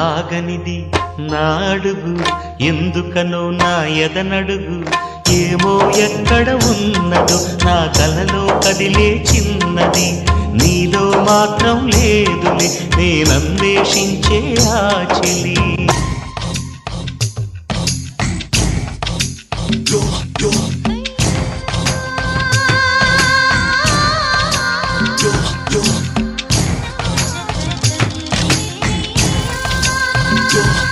ఆగనిది నా అడుగు ఎందుకనో నా ఎదనడుగు ఏమో ఎక్కడ ఉన్నదో నా కలలో కదిలే చిన్నది నీలో మాత్రం లేదులే నేనన్వేషించే ఆ చెలి Yo